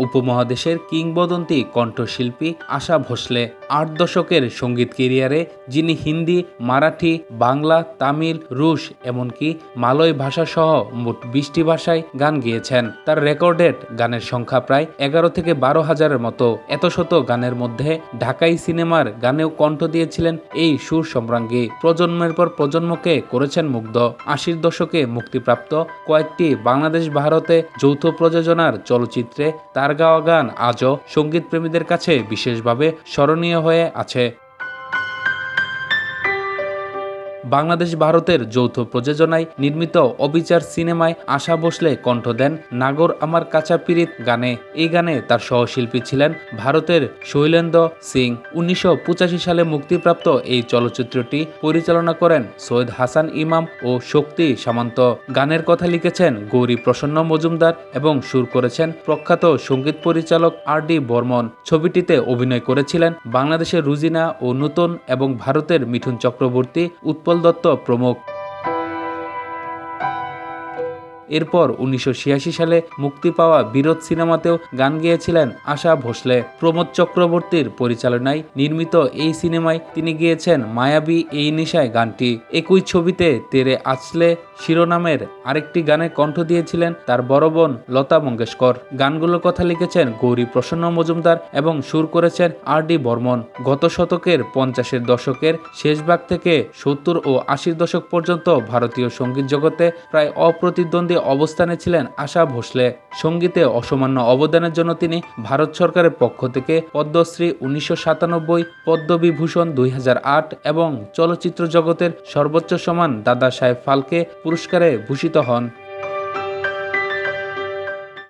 উপমহাদেশের কিংবদন্তি কণ্ঠশিল্পী আশা ভোসলে ৮ দশকের সঙ্গীত ক্যারিয়ারে যিনি হিন্দি, মারাঠি, বাংলা, তামিল, রুশ এমনকি মালয় ভাষাসহ মোট ২০টি ভাষায় গান গেয়েছেন। তার রেকর্ডেড গানের সংখ্যা প্রায় ১১ থেকে ১২ হাজারের মতো। এত শত গানের মধ্যে ঢাকাই সিনেমার গানেও কণ্ঠ দিয়েছিলেন এই সুর সম্রাজ্ঞী। প্রজন্মের পর প্রজন্মকে করেছেন মুগ্ধ। ৮০ দশকে মুক্তিপ্রাপ্ত কয়েকটি বাংলাদেশ ভারতে যৌথ প্রযোজনার চলচ্চিত্রে তার গাওয়া গান আজও সঙ্গীত প্রেমীদের কাছে বিশেষভাবে স্মরণীয় হয়ে আছে। বাংলাদেশ ভারতের যৌথ প্রযোজনায় নির্মিত অবিচার সিনেমায় আশা ভোসলে কণ্ঠ দেন নাগর আমার কাঁচা পিরিত গানে। এই গানে তার সহশিল্পী ছিলেন ভারতের শৈলেন্দ্র সিং। ১৯৮৫ সালে মুক্তিপ্রাপ্ত এই চলচ্চিত্রটি পরিচালনা করেন সৈয়দ হাসান ইমাম ও শক্তি সামন্ত। গানের কথা লিখেছেন গৌরী প্রসন্ন মজুমদার এবং সুর করেছেন প্রখ্যাত সঙ্গীত পরিচালক R.D. বর্মন। ছবিটিতে অভিনয় করেছিলেন বাংলাদেশের রুজিনা ও নূতন এবং ভারতের মিঠুন চক্রবর্তী, উৎপল দত্ত প্রমুখ। এরপর ১৯৮৬ সালে মুক্তি পাওয়া বিরোধ সিনেমাতেও গান গেয়েছিলেন আশা ভোসলে। প্রমোদ চক্রবর্তীর পরিচালনায় নির্মিত এই সিনেমায় তিনি গেয়েছেন মায়াবী এই নেশায় গানটি। একই ছবিতে তেরে আছলে শিরোনামের আরেকটি গানে কণ্ঠ দিয়েছিলেন তার বড় বোন লতা মঙ্গেশকর। গানগুলোর কথা লিখেছেন গৌরী প্রসন্ন মজুমদার এবং সুর করেছেন R.D. বর্মন। গত শতকের ৫০-এর দশকের শেষ ভাগ থেকে ৭০ ও ৮০ দশক পর্যন্ত ভারতীয় সঙ্গীত জগতে প্রায় অপ্রতিদ্বন্দ্বী অবস্থানে ছিলেন আশা ভোসলে। সঙ্গীতে অসামান্য অবদানের জন্য তিনি ভারত সরকারের পক্ষ থেকে পদ্মশ্রী ১৯৯৭, পদ্মবিভূষণ ২০০৮ এবং চলচ্চিত্র জগতের সর্বোচ্চ সম্মান দাদা সাহেব ফালকে পুরস্কারে ভূষিত হন।